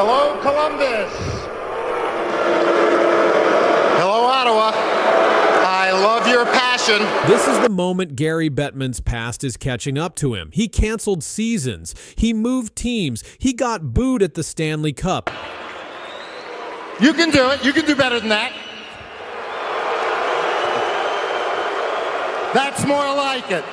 Hello, Columbus. Hello, Ottawa. I love your passion. This is the moment Gary Bettman's past is catching up to him. He canceled seasons. He moved teams. He got booed at the Stanley Cup. You can do it. You can do better than that. That's more like it.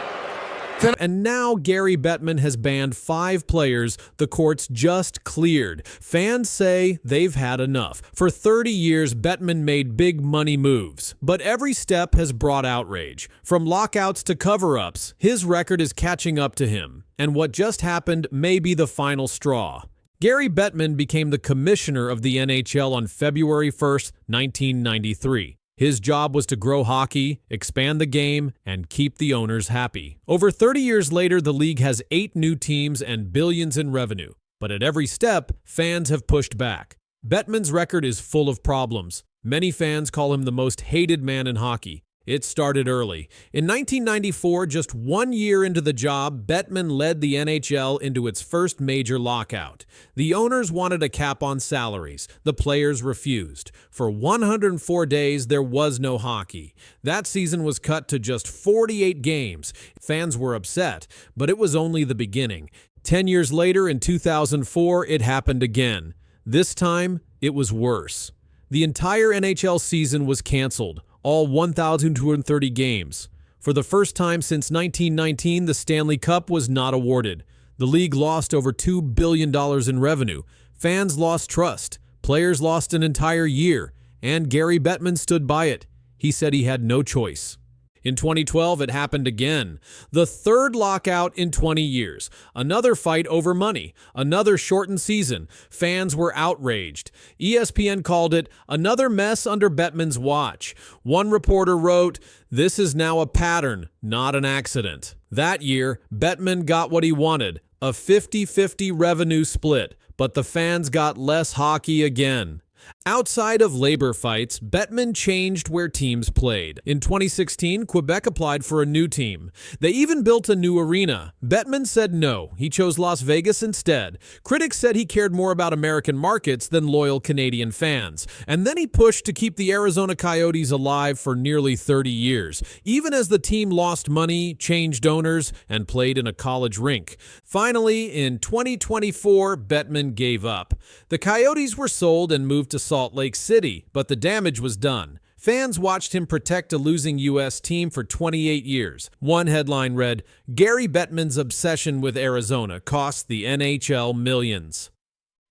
And now Gary Bettman has banned 5 players the courts just cleared. Fans say they've had enough. For 30 years, Bettman made big money moves, but every step has brought outrage. From lockouts to cover-ups, his record is catching up to him. And what just happened may be the final straw. Gary Bettman became the commissioner of the NHL on February 1st, 1993. His job was to grow hockey, expand the game, and keep the owners happy. Over 30 years later, the league has 8 new teams and billions in revenue. But at every step, fans have pushed back. Bettman's record is full of problems. Many fans call him the most hated man in hockey. It started early. In 1994, just 1 year into the job, Bettman led the NHL into its first major lockout. The owners wanted a cap on salaries. The players refused. For 104 days, there was no hockey. That season was cut to just 48 games. Fans were upset, but it was only the beginning. 10 years later, in 2004, it happened again. This time, it was worse. The entire NHL season was canceled. All 1,230 games. For the first time since 1919, the Stanley Cup was not awarded. The league lost over $2 billion in revenue. Fans lost trust. Players lost an entire year. And Gary Bettman stood by it. He said he had no choice. In 2012, it happened again. The third lockout in 20 years. Another fight over money. Another shortened season. Fans were outraged. ESPN called it another mess under Bettman's watch. One reporter wrote, "This is now a pattern, not an accident." That year, Bettman got what he wanted, a 50-50 revenue split, but the fans got less hockey again. Outside of labor fights, Bettman changed where teams played. In 2016, Quebec applied for a new team. They even built a new arena. Bettman said no. He chose Las Vegas instead. Critics said he cared more about American markets than loyal Canadian fans. And then he pushed to keep the Arizona Coyotes alive for nearly 30 years, even as the team lost money, changed owners, and played in a college rink. Finally, in 2024, Bettman gave up. The Coyotes were sold and moved to Salt Lake City, but the damage was done. Fans watched him protect a losing U.S. team for 28 years. One headline read, "Gary Bettman's obsession with Arizona cost the NHL millions."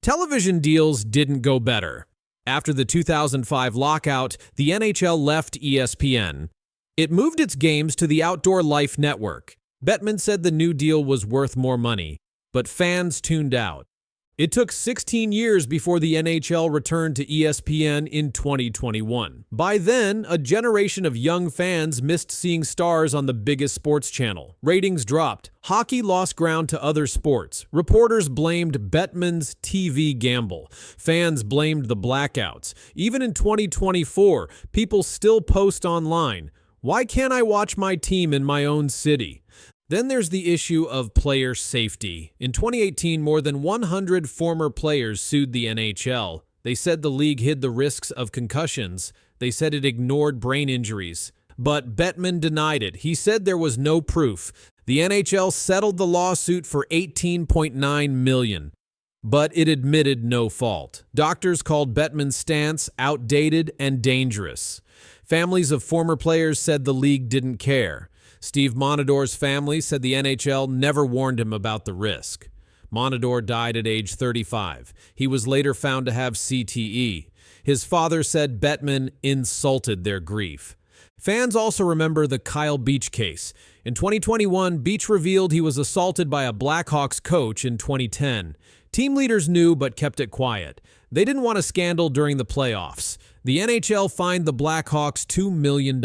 Television deals didn't go better. After the 2005 lockout, the NHL left ESPN. It moved its games to the Outdoor Life Network. Bettman said the new deal was worth more money, but fans tuned out. It took 16 years before the NHL returned to ESPN in 2021. By then, a generation of young fans missed seeing stars on the biggest sports channel. Ratings dropped. Hockey lost ground to other sports. Reporters blamed Bettman's TV gamble. Fans blamed the blackouts. Even in 2024, people still post online, "Why can't I watch my team in my own city?" Then there's the issue of player safety. In 2018, more than 100 former players sued the NHL. They said the league hid the risks of concussions. They said it ignored brain injuries. But Bettman denied it. He said there was no proof. The NHL settled the lawsuit for $18.9 million. But it admitted no fault. Doctors called Bettman's stance outdated and dangerous. Families of former players said the league didn't care. Steve Monador's family said the NHL never warned him about the risk. Monador died at age 35. He was later found to have CTE. His father said Bettman insulted their grief. Fans also remember the Kyle Beach case. In 2021, Beach revealed he was assaulted by a Blackhawks coach in 2010. Team leaders knew but kept it quiet. They didn't want a scandal during the playoffs. The NHL fined the Blackhawks $2 million.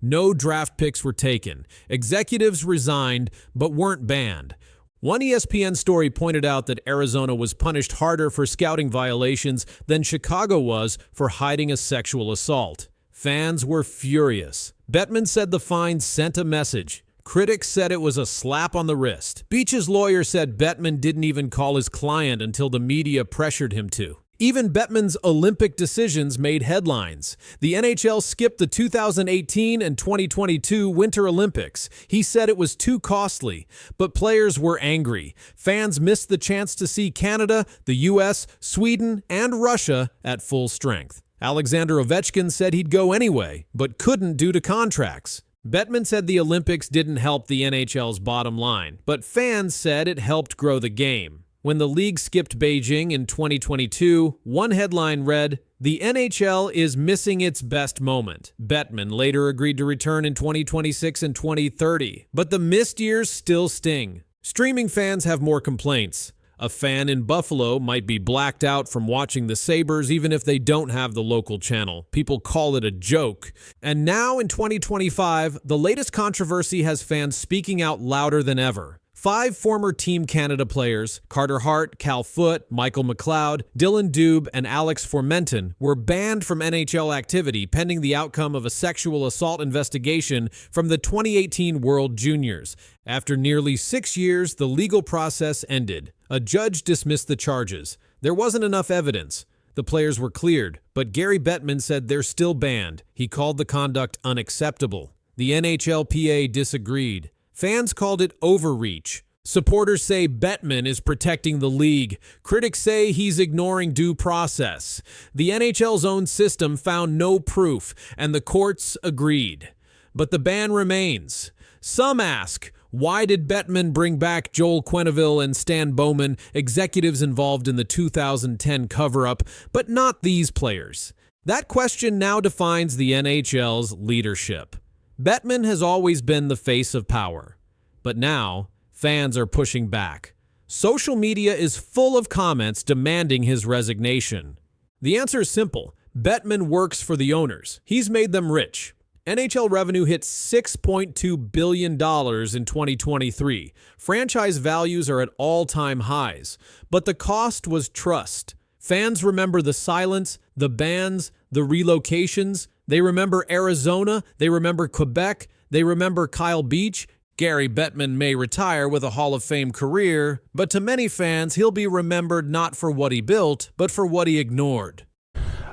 No draft picks were taken. Executives resigned, but weren't banned. One ESPN story pointed out that Arizona was punished harder for scouting violations than Chicago was for hiding a sexual assault. Fans were furious. Bettman said the fine sent a message. Critics said it was a slap on the wrist. Beach's lawyer said Bettman didn't even call his client until the media pressured him to. Even Bettman's Olympic decisions made headlines. The NHL skipped the 2018 and 2022 Winter Olympics. He said it was too costly, but players were angry. Fans missed the chance to see Canada, the US, Sweden, and Russia at full strength. Alexander Ovechkin said he'd go anyway, but couldn't due to contracts. Bettman said the Olympics didn't help the NHL's bottom line, but fans said it helped grow the game. When the league skipped Beijing in 2022, one headline read, "The NHL is missing its best moment." Bettman later agreed to return in 2026 and 2030, but the missed years still sting. Streaming fans have more complaints. A fan in Buffalo might be blacked out from watching the Sabres even if they don't have the local channel. People call it a joke. And now in 2025, the latest controversy has fans speaking out louder than ever. 5 former Team Canada players, Carter Hart, Cal Foote, Michael McLeod, Dylan Dubé, and Alex Formenton, were banned from NHL activity pending the outcome of a sexual assault investigation from the 2018 World Juniors. After nearly 6 years, the legal process ended. A judge dismissed the charges. There wasn't enough evidence. The players were cleared, but Gary Bettman said they're still banned. He called the conduct unacceptable. The NHLPA disagreed. Fans called it overreach. Supporters say Bettman is protecting the league. Critics say he's ignoring due process. The NHL's own system found no proof, and the courts agreed. But the ban remains. Some ask, why did Bettman bring back Joel Quenneville and Stan Bowman, executives involved in the 2010 cover-up, but not these players? That question now defines the NHL's leadership. Bettman has always been the face of power, but now fans are pushing back. Social media is full of comments demanding his resignation. The answer is simple. Bettman works for the owners. He's made them rich. NHL revenue hit $6.2 billion in 2023. Franchise values are at all-time highs, but the cost was trust. Fans remember the silence, the bans, the relocations. They remember Arizona, they remember Quebec, they remember Kyle Beach. Gary Bettman may retire with a Hall of Fame career, but to many fans, he'll be remembered not for what he built, but for what he ignored.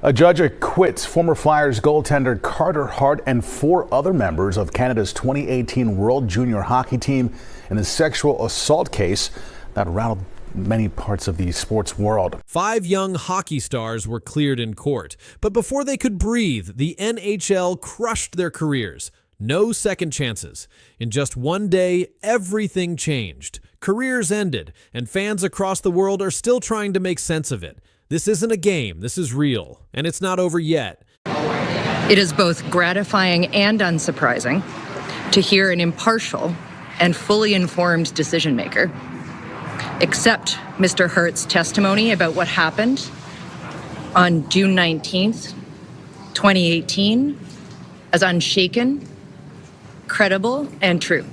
A judge acquits former Flyers goaltender Carter Hart and 4 other members of Canada's 2018 World Junior Hockey team in a sexual assault case that rattled many parts of the sports world. 5 young hockey stars were cleared in court, but before they could breathe, the NHL crushed their careers. No second chances. In just one day, everything changed. Careers ended, and fans across the world are still trying to make sense of it. This isn't a game, this is real, and it's not over yet. It is both gratifying and unsurprising to hear an impartial and fully informed decision maker accept Mr. Hart's testimony about what happened on June 19th, 2018 as unshaken, credible, and true.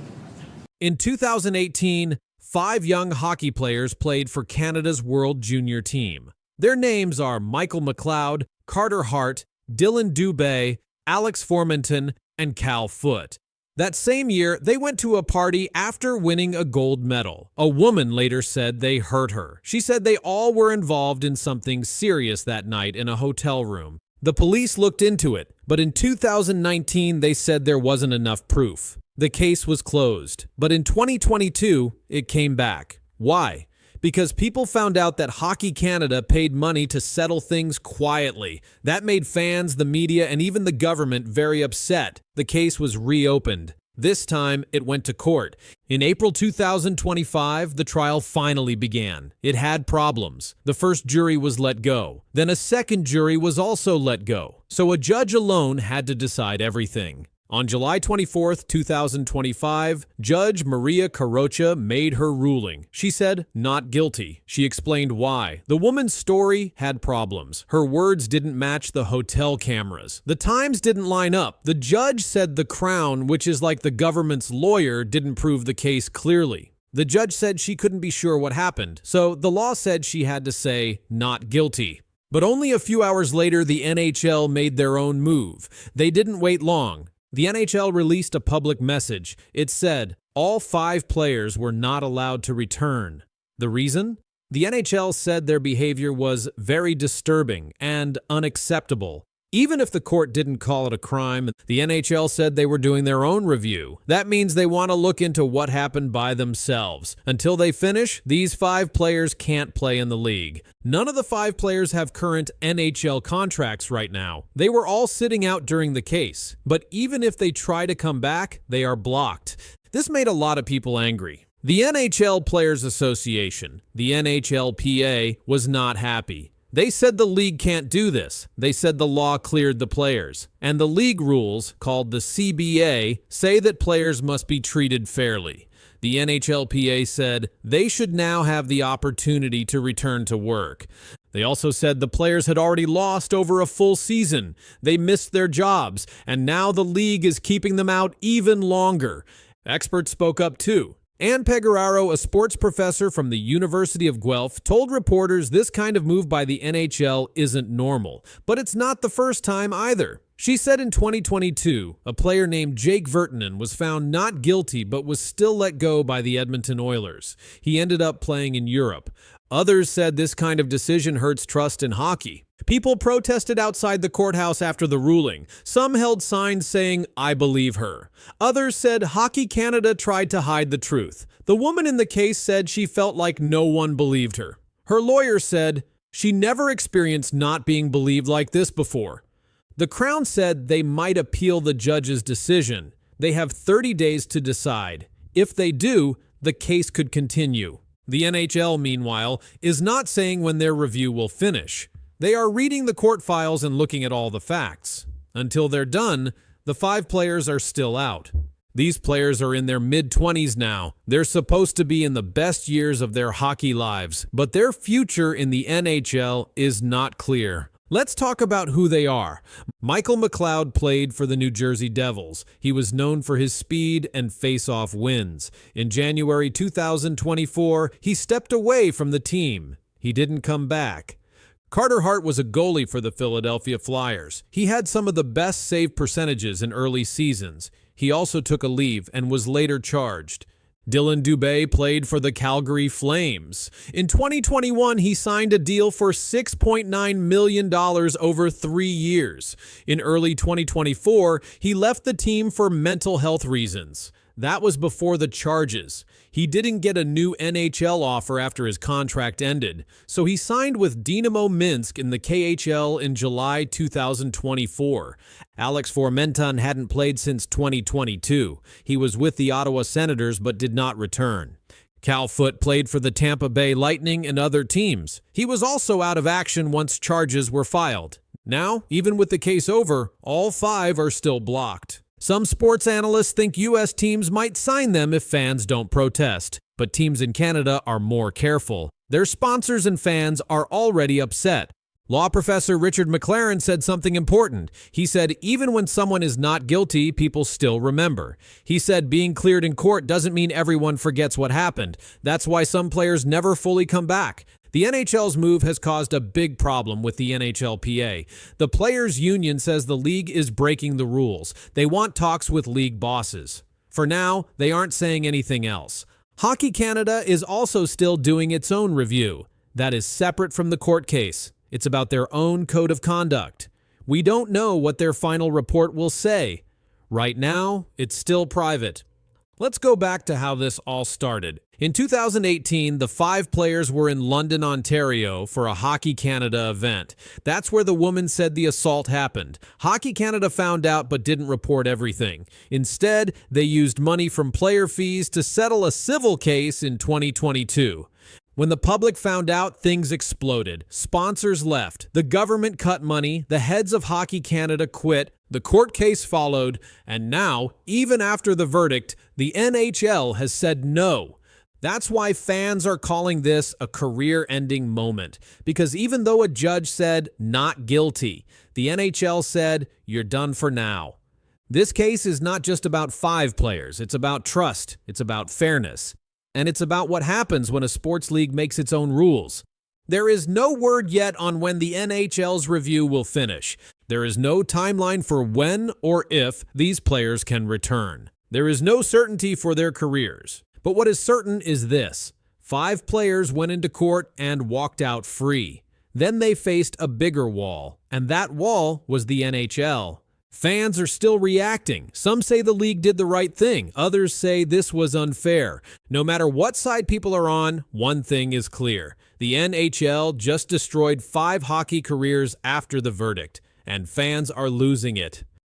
In 2018, 5 young hockey players played for Canada's World Junior team. Their names are Michael McLeod, Carter Hart, Dylan Dubé, Alex Formenton, and Cal Foote. That same year, they went to a party after winning a gold medal. A woman later said they hurt her. She said they all were involved in something serious that night in a hotel room. The police looked into it, but in 2019, they said there wasn't enough proof. The case was closed. But in 2022, it came back. Why? Because people found out that Hockey Canada paid money to settle things quietly. That made fans, the media, and even the government very upset. The case was reopened. This time, it went to court. In April 2025, the trial finally began. It had problems. The first jury was let go. Then a second jury was also let go. So a judge alone had to decide everything. On July 24, 2025, Judge Maria Carocha made her ruling. She said, not guilty. She explained why. The woman's story had problems. Her words didn't match the hotel cameras. The times didn't line up. The judge said the Crown, which is like the government's lawyer, didn't prove the case clearly. The judge said she couldn't be sure what happened, so the law said she had to say, not guilty. But only a few hours later, the NHL made their own move. They didn't wait long. The NHL released a public message. It said all 5 players were not allowed to return. The reason? The NHL said their behavior was very disturbing and unacceptable. Even if the court didn't call it a crime, the NHL said they were doing their own review. That means they want to look into what happened by themselves. Until they finish, these 5 players can't play in the league. None of the 5 players have current NHL contracts right now. They were all sitting out during the case. But even if they try to come back, they are blocked. This made a lot of people angry. The NHL Players Association, the NHLPA, was not happy. They said the league can't do this. They said the law cleared the players. And the league rules, called the CBA, say that players must be treated fairly. The NHLPA said they should now have the opportunity to return to work. They also said the players had already lost over a full season. They missed their jobs, and now the league is keeping them out even longer. Experts spoke up too. Ann Pegararo, a sports professor from the University of Guelph, told reporters this kind of move by the NHL isn't normal, but it's not the first time either. She said in 2022, a player named Jake Virtanen was found not guilty but was still let go by the Edmonton Oilers. He ended up playing in Europe. Others said this kind of decision hurts trust in hockey. People protested outside the courthouse after the ruling. Some held signs saying, "I believe her." Others said Hockey Canada tried to hide the truth. The woman in the case said she felt like no one believed her. Her lawyer said she never experienced not being believed like this before. The Crown said they might appeal the judge's decision. They have 30 days to decide. If they do, the case could continue. The NHL, meanwhile, is not saying when their review will finish. They are reading the court files and looking at all the facts. Until they're done, the 5 players are still out. These players are in their mid-20s now. They're supposed to be in the best years of their hockey lives, but their future in the NHL is not clear. Let's talk about who they are. Michael McLeod played for the New Jersey Devils. He was known for his speed and face-off wins. In January 2024, he stepped away from the team. He didn't come back. Carter Hart was a goalie for the Philadelphia Flyers. He had some of the best save percentages in early seasons. He also took a leave and was later charged. Dylan Dubé played for the Calgary Flames. In 2021, he signed a deal for $6.9 million over 3 years. In early 2024, he left the team for mental health reasons. That was before the charges. He didn't get a new NHL offer after his contract ended, so he signed with Dynamo Minsk in the KHL in July 2024. Alex Formenton hadn't played since 2022. He was with the Ottawa Senators but did not return. Cal Foote played for the Tampa Bay Lightning and other teams. He was also out of action once charges were filed. Now, even with the case over, all 5 are still blocked. Some sports analysts think U.S. teams might sign them if fans don't protest, but teams in Canada are more careful. Their sponsors and fans are already upset. Law professor Richard McLaren said something important. He said even when someone is not guilty, people still remember. He said being cleared in court doesn't mean everyone forgets what happened. That's why some players never fully come back. The NHL's move has caused a big problem with the NHLPA. The Players' Union says the league is breaking the rules. They want talks with league bosses. For now, they aren't saying anything else. Hockey Canada is also still doing its own review. That is separate from the court case. It's about their own code of conduct. We don't know what their final report will say. Right now, it's still private. Let's go back to how this all started. In 2018, the 5 players were in London, Ontario for a Hockey Canada event. That's where the woman said the assault happened. Hockey Canada found out but didn't report everything. Instead, they used money from player fees to settle a civil case in 2022. When the public found out, things exploded. Sponsors left. The government cut money. The heads of Hockey Canada quit. The court case followed. And now, even after the verdict, the NHL has said no. That's why fans are calling this a career-ending moment. Because even though a judge said not guilty, the NHL said you're done for now. This case is not just about 5 players. It's about trust. It's about fairness. And it's about what happens when a sports league makes its own rules. There is no word yet on when the NHL's review will finish. There is no timeline for when or if these players can return. There is no certainty for their careers. But what is certain is this: 5 players went into court and walked out free. Then they faced a bigger wall, and that wall was the NHL. Fans are still reacting. Some say the league did the right thing. Others say this was unfair. No matter what side people are on, one thing is clear. The NHL just destroyed 5 hockey careers after the verdict, and fans are losing it.